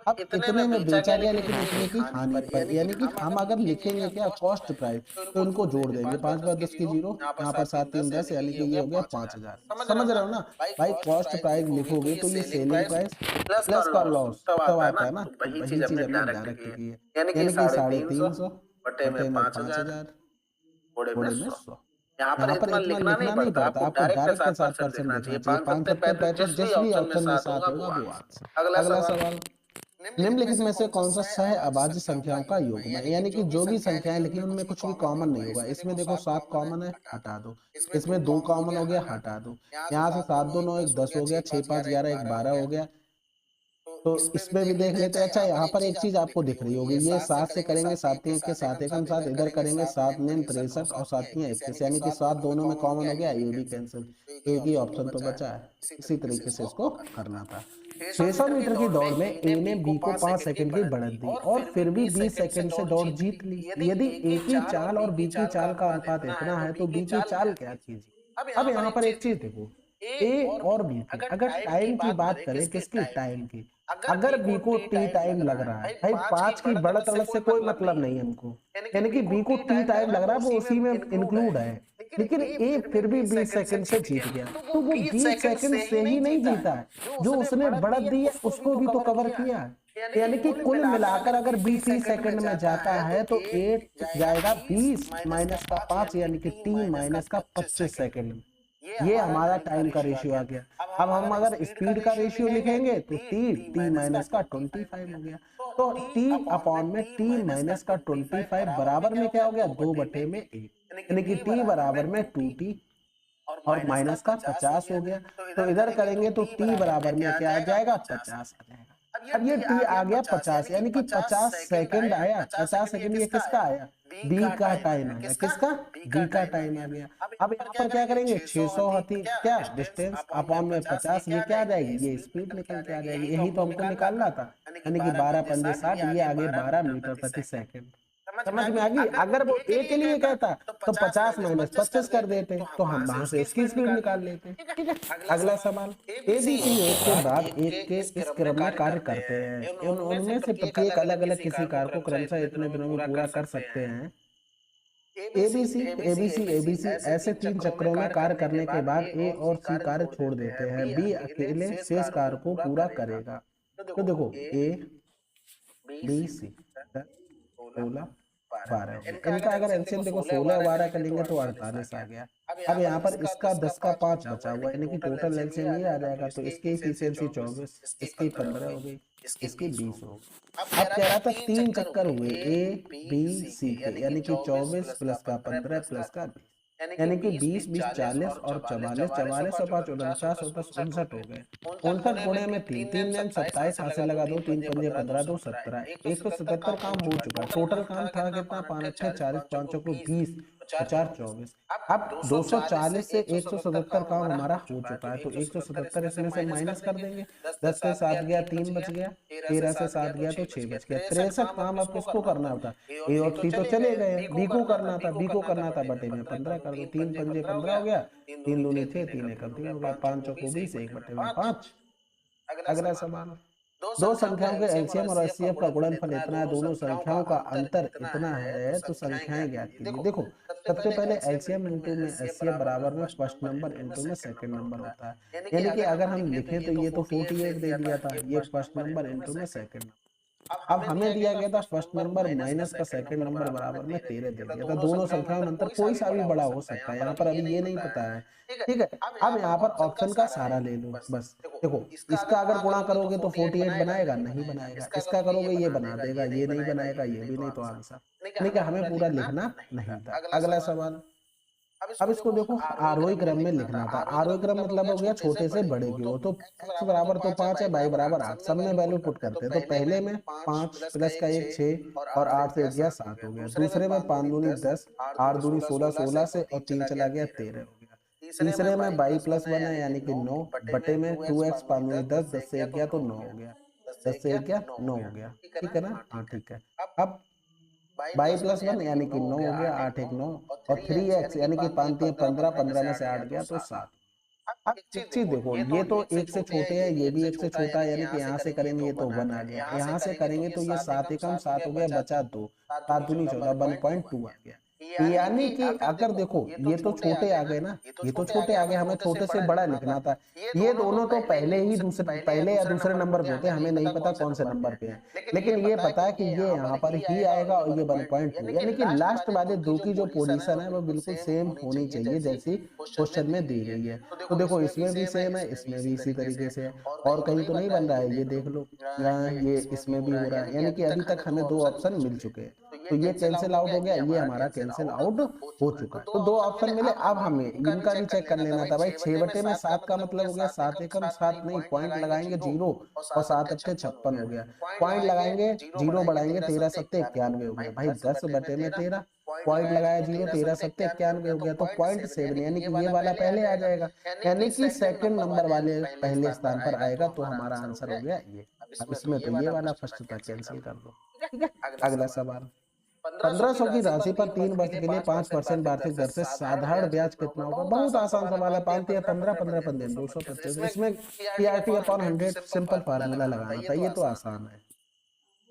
अब इतने में बेचा गया लेकिन इतने की हानि पर, यानी कि हम अगर लिखेंगे क्या कॉस्ट प्राइस, तो इनको जोड़ देंगे 5 बार 10 की 0, यहाँ पर 7 3 10, यानी कि ये हो गया 5000। समझ रहे हो ना भाई, कॉस्ट प्राइस लिखोगे तो ये सेलिंग प्राइस प्लस का लॉस तब आता है ना, तो वही चीज हमने डायरेक्ट की है, यानी कि 350 बटे में 5000 थोड़े में 100। यहाँ पर इतना लिखना नहीं पड़ता, आपको डायरेक्ट 7% लिखना चाहिए, 5 सत्ते 35 जिस भी ऑप्शन में 7 होगा वो आंसर। अगला सवाल, निम्नलिखित में से कौन सा सह अभाज्य संख्याओं का योग है, यानी कि जो भी संख्याएं लिखी हैं उनमें कुछ भी कॉमन नहीं होगा। इसमें देखो 7 कॉमन है, हटा दो। इसमें 2 कॉमन हो गया, हटा दो। यहाँ से 7 2 9 1 10 हो गया, 6 5 11 1 12 हो गया। तो इसमें भी देख लेते हैं। अच्छा, यहाँ पर एक चीज आपको दिख रही होगी, ये 7 से करेंगे 7 3 के 7 एकम 7, इधर करेंगे 7 9 63 और 7 3 21, यानी कि 7 दोनों में कॉमन हो गया, ये भी कैंसिल, एक ही ऑप्शन तो बचा है। इसी तरीके से इसको करना था। 600 मीटर की दौड़ में ए ने बी को 5 सेकंड की बढ़त दी और फिर भी 20 सेकंड से दौड़ जीत ली। यदि ए की चाल और बी की चाल का अनुपात इतना है तो बी की चाल क्या चीज है। अब यहाँ पर एक चीज देखो, ए और बी की अगर टाइम की बात करें, किसकी, टाइम की, अगर बी को टी टाइम लग रहा है, भाई 5 की बढ़त अड़त से कोई मतलब नहीं है हमको, यानी कि बी को टी टाइम लग रहा है, वो उसी में इंक्लूड है, लेकिन ए फिर भी 20 सेकंड से जीत गया, तो वो 20 सेकंड से ही नहीं जीता है, जो उसने बढ़त दी है उसको भी तो कवर किया है। यानी कि कुल मिलाकर अगर बी 30 सेकंड में जाता है तो ए जाएगा 20 माइनस का 5, यानी कि टी माइनस का 25 सेकंड में। ये हमारा टाइम का रेशियो आ गया। अब हम अगर स्पीड का रेशियो लिखेंगे तो टी माइनस का 25 हो गया, तो टी अपॉन में टी माइनस का 25 बराबर में क्या हो गया, 2/1, यानी कि टी बराबर में 2t और माइनस का 50 हो गया। तो इधर करेंगे तो टी बराबर में क्या आ जाएगा, 50 आ जाएगा। अब ये टी आ गया 50, यानी कि 50 सेकंड आया, 50 सेकंड ये किसका आया, बी का टाइम आ गया, किसका, बी का टाइम आ गया। अब यहाँ पर क्या करेंगे, 600 हती क्या डिस्टेंस अपॉन में 50, ये क्या आ जाएगी, ये स्पीड निकल के आ जाएगी, यही तो हमको निकालना था, यानी कि 12 पंजे 60, ये आगे 12 मीटर प्रति सेकंड। समझ में आ गई। अगर वो ए के लिए कहता तो 50 माइनस 25 कर देते, तो हम वहां से इसकी स्पीड निकाल लेते। ठीक है, अगला सवाल, एबीसी एक के बाद एक के इस क्रम में कार्य करते हैं, उनमें से प्रत्येक अलग अलग किसी कार्य को क्रमशः इतने दिनों में पूरा कर सकते हैं। एबीसी एबीसी एबीसी ऐसे 3 चक्रों में कार्य करने के बाद ए और सी कार्य छोड़ देते हैं, बी अकेले शेष कार्य को पूरा करेगा। तो देखो ए बी सी 16 12 हो गया, इनका अगर एलसीएम देखो 16 और 12 का लेंगे तो 48 आ गया। अब यहाँ पर इसका 10 का 5 बचा हुआ है, यानी कि टोटल एलसीएम ये आ जाएगा, तो इसकी एफिशिएंसी 24, इसकी 15 हो गई, इसकी 20 हो गई। अब कह रहा था 3 चक्कर हुए ए बी सी के, यानी कि 24 प्लस का 15 प्लस का 20, यानी कि 20 20 40 और 44, 44 और 5 49 और 10 59 हो गए। 59 गुणे में 3 3 दिन 27, हाथ से लगा दो, 3 पंजे 15 2 17, 177 काम हो चुका। टोटल काम था कितना, 5 अट्ठे 40, 5 चौको 20 और 4 24। अब 240 से 177 काम हमारा हो चुका है, तो 177 इसमें से माइनस कर देंगे, 10 से 7 गया 3 बच गया, 13 से 7 गया तो 6 बच गया। 63 काम अब किसको करना था, ए और सी तो चले गए, बी को करना था, बी को करना था, बटे में 15 कर दो, 3 पंजे 15 हो गया, 3 दूनी 6 3 एकम 3 हो गया, 5 चौको 20, 1 बटे में 5। अगला सवाल, दो संख्याओं के एलसीएम और एचसीएफ का गुणनफल इतना है, दोनों संख्याओं का अंतर इतना है, तो संख्याएं ज्ञात कीजिए। देखो सबसे पहले एलसीएम इंटू में एचसीएफ बराबर में फर्स्ट नंबर इंटू में सेकंड नंबर होता है, यानी कि अगर हम लिखें तो ये तो 48 दे दिया था, ये फर्स्ट नंबर इंटू में सेकंड नंबर। अब हमें दिया गया था फर्स्ट नंबर माइनस का सेकंड नंबर बराबर में 13 दे दिया था। दोनों संख्याओं में अंतर कोई सा भी बड़ा हो सकता है, यहाँ पर अभी ये नहीं पता है। ठीक है, अब यहाँ पर ऑप्शन का सहारा ले लो बस। देखो इसका अगर गुणा करोगे तो 48 बनाएगा, नहीं बनाएगा, इसका करोगे ये बना देगा, ये नहीं बनाएगा, ये भी नहीं, तो आंसर नहीं। क्या हमें पूरा लिखना नहीं था। अगला सवाल, अब इसको देखो आरोही क्रम में लिखना था। आरोही क्रम मतलब हो गया छोटे से बड़े की ओर, तो x बराबर तो 5 है, y बराबर 8, सब में वैल्यू पुट करते हैं। तो पहले में 5 प्लस का 1 6 और 8 से 1 गया 7 हो गया। दूसरे में 5 दूनी 10, 8 दूनी 16 16 से और 3 चला गया 13 हो गया। तीसरे में 22 प्लस 1 है, यानी कि 9 बटे में 2x 5 दूनी 10, 10 से 1 गया तो 9 हो गया, 10 से 1 गया 9 हो गया। ठीक है ना, हाँ ठीक है। अब 22+1 यानी कि 9 हो गया, 8 1 9 और 3x यानी कि 5 3 15, 15 में से 8 गया तो 7। अब एक चीज देखो, ये तो एक से छोटे है, ये भी एक से छोटा है, यानी कि यहाँ से करेंगे ये तो 1 आ गया, यहाँ से करेंगे तो ये 7 एकम 7 हो गया, बचा 2, 7 दूनी 14, 1.2 आ गया। यानी कि अगर देखो ये तो छोटे आ गए ना, ये तो छोटे आ गए, हमें छोटे से बड़ा लिखना था। ये दोनों तो पहले ही दूसरे, पहले या दूसरे नंबर पे होते हैं, हमें नहीं पता कौन से नंबर पे है, लेकिन ये पता है कि ये यहाँ पर ही आएगा और ये 1.2, यानी कि लास्ट वाले दो की जो पोजीशन है वो बिल्कुल सेम होनी चाहिए जैसी क्वेश्चन में दी गई है। तो देखो इसमें भी सेम है, इसमें भी इसी तरीके से है, और कहीं तो नहीं बन रहा है, ये देख लो ये इसमें भी हो रहा है, यानी कि अभी तक हमें 2 ऑप्शन मिल चुके हैं। तो ये कैंसिल आउट हो गया, ये हमारा कैंसिल आउट हो चुका है। तो 2 ऑप्शन मिले, अब हमें इनका भी चेक कर लेना था भाई। 6/7 का मतलब हो गया 7 एकम 7, नहीं पॉइंट लगाएंगे 0 और 7 अट्ठे 56 हो गया, पॉइंट लगाएंगे 0 बढ़ाएंगे 13 सत्ते 91 हो गया भाई। 10/13 पॉइंट लगाया 0, 13 सत्ते 91 हो गया, तो 0.7 यानी कि ये वाला पहले आ जाएगा, यानी कि सेकंड नंबर वाले पहले स्थान पर आएगा, तो हमारा आंसर हो गया ये। अब इसमें तो ये वाला फर्स्ट था, कैंसिल कर दो। ठीक है, अगला सवाल। 1500 की राशि पर 3 वर्ष के लिए 5% वार्षिक दर से साधारण ब्याज कितना होगा? बहुत आसान सवाल है, 5 या 15, 15 15 225। इसमें पीआरटी अपॉन 100 सिंपल फार्मूला लगाना था, ये तो आसान है।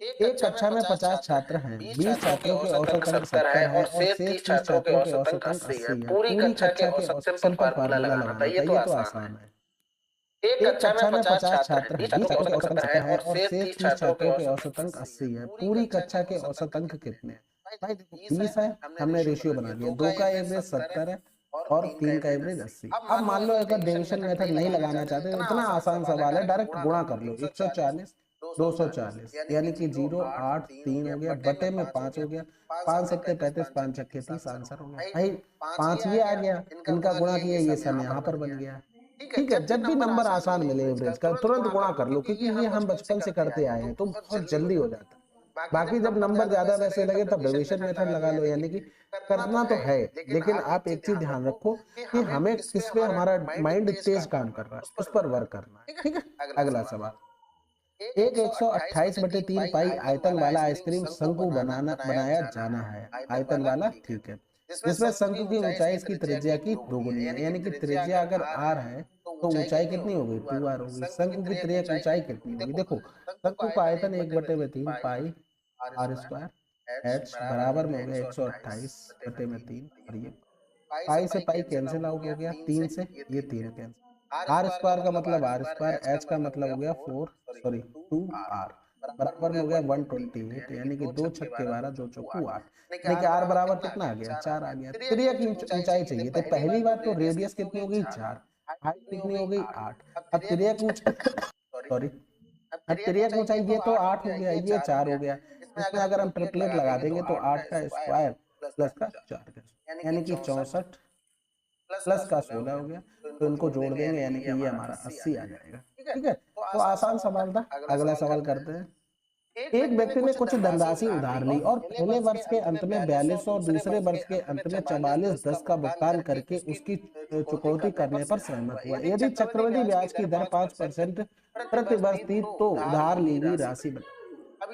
एक कक्षा में 50 छात्र हैं, 20 छात्रों के औसत अंक 70 है और शेष 30 छात्रों के औसत अंक 80 है। पूरी कक्षा के औसत सिंपल फार्मूला लगाना था, ये तो आसान है। एक कक्षा में 50 छात्र हैं, 20 छात्रों के औसत अंक 70 है और शेष 30 छात्रों के औसत अंक 80 है। पूरी कक्षा के औसत अंक कितने हैं? भाई देखो 20 है, हमने रेशियो बना लिया, 2 का एवरेज 70 है और 3 का एवरेज 80। अब मान लो अगर डिविजन मेथड नहीं लगाना चाहते, इतना आसान सवाल है, डायरेक्ट गुणा कर लो। 140 240 यानी कि 0 8 3 हो गया, बटे में 5 हो गया, 5 सत्ते 35, 5 छक्के 30, आंसर हो गया भाई। 5 ये आ गया, इनका गुणा किया, ये सम यहाँ पर बन गया। ठीक है, जब भी नंबर आसान मिले एवरेज का तुरंत गुणा कर लो, क्योंकि ये हम बचपन से करते आए हैं, तो बहुत जल्दी हो जाता है। बाकी जब नंबर ज्यादा वैसे लगे तब डिविजन मेथड लगा लो, यानी कि करना तो है, लेकिन आप एक चीज ध्यान रखो कि हमें किस पे हमारा माइंड तेज काम कर रहा है, उस पर वर्क करना है। ठीक है, अगला सवाल। एक 128/3 पाई आयतन वाला आइसक्रीम शंकु बनाया जाना है। आयतन वाला, ठीक है, जिसमें शंकु की ऊंचाई इसकी त्रिज्या की दोगुनी है, यानी कि त्रिज्या अगर r है तो ऊंचाई कितनी होगी? 2r होगी। शंकु की त्रिज्या ऊंचाई कितनी होगी? देखो शंकु का आयतन 1/3 पाई r स्क्वायर h बराबर में हो गया 128/3, और ये पाई से पाई कैंसिल आउट हो गया, 3 से ये 3 कैंसिल, आर स्क्वायर का मतलब आर स्क्वायर, एच का मतलब हो गया 2r बराबर में हो गया 128, यानी कि 2 छक्के 12 2 चौकू 8, यानी कि आर बराबर कितना आ गया? 4 आ गया। त्रिज्या की ऊंचाई चाहिए, तो पहली बात तो रेडियस कितनी हो गई? 4, हाइट कितनी हो गई? 8। अब त्रिज्या की सॉरी अब त्रिज्या की ऊंचाई ये तो 8 हो गया, ये 4 हो गया, इसमें अगर हम ट्रिपलेट लगा देंगे तो 8 का स्क्वायर प्लस का 4 का, यानी कि 64 प्लस का 16 हो गया, तो इनको जोड़ देंगे, यानी कि ये हमारा 80 आ जाएगा। ठीक है, तो आसान सवाल था। अगला सवाल करते हैं। एक व्यक्ति ने कुछ धनराशि उधार ली और पहले वर्ष के अंत में 42 और दूसरे वर्ष के अंत में 44.10 का भुगतान करके उसकी चुकौती करने पर सहमत हुआ। यदि चक्रवृद्धि ब्याज की दर 5% प्रति वर्ष थी तो उधार ली गई राशि बता।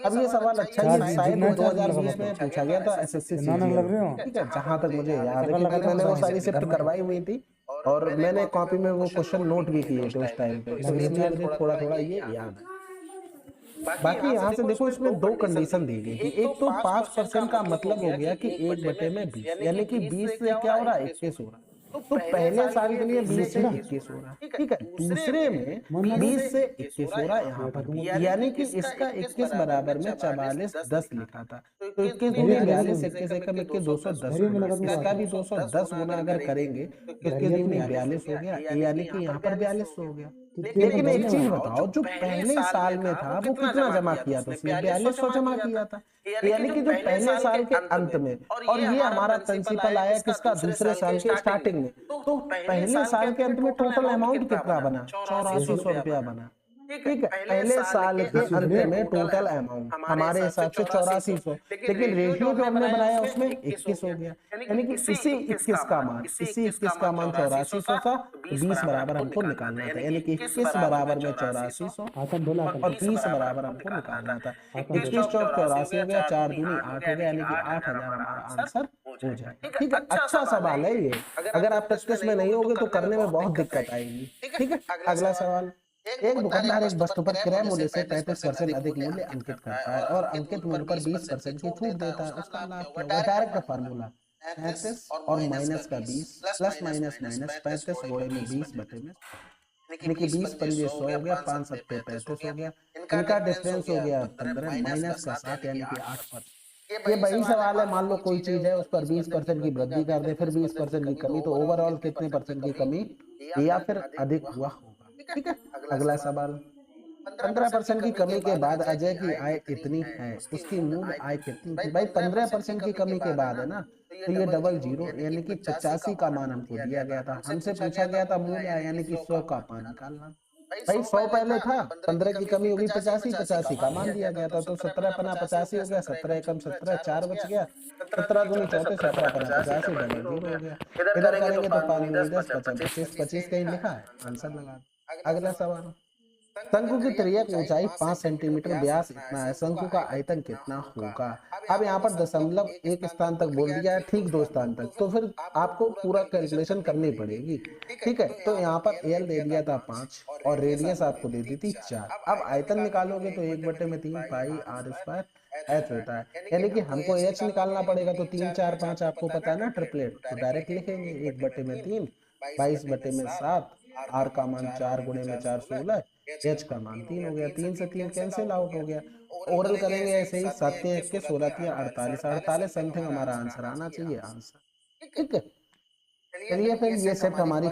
अब ये सवाल अच्छा ही शायद 2020 में पूछा गया था एसएससी सीजीएल। ठीक है, जहां तक मुझे याद है, क्योंकि मैंने वो सारी शिफ्ट करवाई हुई थी और मैंने कॉपी में वो क्वेश्चन नोट भी किए थे उस टाइम पे, तो इसलिए मुझे थोड़ा थोड़ा ये याद है। बाकी यहाँ से देखो, इसमें 2 कंडीशन दी गई थी। एक तो 5% का मतलब हो गया कि 1/20, यानी कि 20 से क्या हो रहा है? 21 हो रहा है, तो पहले साल के लिए 20 से 21 हो रहा है। ठीक है, दूसरे में 20 से 21 हो रहा है यहाँ पर, यानी कि इसका 21 बराबर में 44.10 लिखा था, तो 21 दूनी 42, 21 एकम 21 210 गुना, इसका भी 210 गुना अगर करेंगे तो 21 दूनी 42 हो गया, यानी कि यहाँ पर 42 हो गया। लेकिन एक चीज बताओ, जो पहले साल में था वो कितना जमा किया था? उसने 4200 जमा किया था, यानी कि जो पहले साल के अंत में, और ये हमारा प्रिंसिपल आया किसका? दूसरे साल के स्टार्टिंग में, तो पहले साल के अंत में टोटल अमाउंट कितना बना? 8400 रुपया बना। ठीक है, पहले साल के अंत में टोटल अमाउंट हमारे हिसाब से 8400, लेकिन रेशियो जो हमने बनाया उसमें 21 हो गया, यानी कि इसी 21 का मान 8400 था, 20 बराबर हमको निकालना था, यानी कि 21 बराबर में 8400 और 20 बराबर हमको निकालना था। 21 चौक 84 हो गया, 4 दूनी 8 हो गया, यानी कि 8000 हमारा आंसर हो जाएगा। ठीक है, अच्छा सवाल है ये, अगर आप प्रैक्टिस में नहीं होगे तो करने में बहुत दिक्कत आएगी। ठीक है, अगला सवाल, एक दुकानदार एक वस्तु पर क्रय मूल्य से 35% अधिक मूल्य अंकित करता है और अंकित मूल्य पर 20% की छूट देता है, उसका लाभ क्या होगा? डायरेक्ट फार्मूला 35 और माइनस का 20 प्लस माइनस माइनस 35 गुणे में 20 बटे में, यानी कि 20 पंजे 100 हो गया, 5 सत्ते 35 हो गया, इनका डिफरेंस हो गया 15 माइनस का 7 यानी कि 8%। ये वही सवाल है, मान लो कोई चीज है उस पर 20% की वृद्धि कर दे, फिर 20% की कमी, तो ओवरऑल कितने परसेंट की कमी या फिर अधिक हुआ होगा? ठीक है, अगला सवाल, 15% की कमी के बाद अजय की आय इतनी है, उसकी मूल आय कितनी थी? भाई 15% की कमी के बाद है ना, तो ये डबल जीरो, यानी कि 85 का मान हमको दिया गया था, हमसे पूछा गया था मूल आय यानी कि 100 का मान निकालना। भाई 100 पहले था, 15 की कमी होगी 85, 85 का मान दिया गया था, तो 17 पना 85 हो गया, 17 एकम 17, 4 बच गया, 17 दूनी 34, 17 पना 85, डबल जीरो हो गया। इधर करेंगे तो 5 दूनी 10, 25, 25 कहीं लिखा है, आंसर लगा। अगला सवाल, शंकु की तिर्यक ऊंचाई 5 सेंटीमीटर, व्यास इतना है, शंकु का आयतन कितना होगा? अब यहाँ पर दशमलव एक स्थान तक बोल दिया है, ठीक 2 स्थान तक, तो फिर आपको पूरा कैलकुलेशन करनी पड़ेगी। ठीक है, तो यहाँ पर एल दे दिया था 5 और रेडियस आपको दे दी थी 4। अब आयतन निकालोगे तो 1/3 पाई आर स्क्वायर एच होता है, यानी कि हमको एच निकालना पड़ेगा, तो 3 4 5 आपको पता है ना ट्रिपलेट, तो डायरेक्ट लिखेंगे 1/3 22/7, आर का मान 4 गुणे में 4 16, एच का मान 3 हो गया, 3 से 3 कैंसिल आउट हो गया। ओरल करेंगे ऐसे ही, 7 के 16 48, 48 समथिंग हमारा आंसर आना चाहिए आंसर। ठीक है, चलिए फिर ये सेट हमारी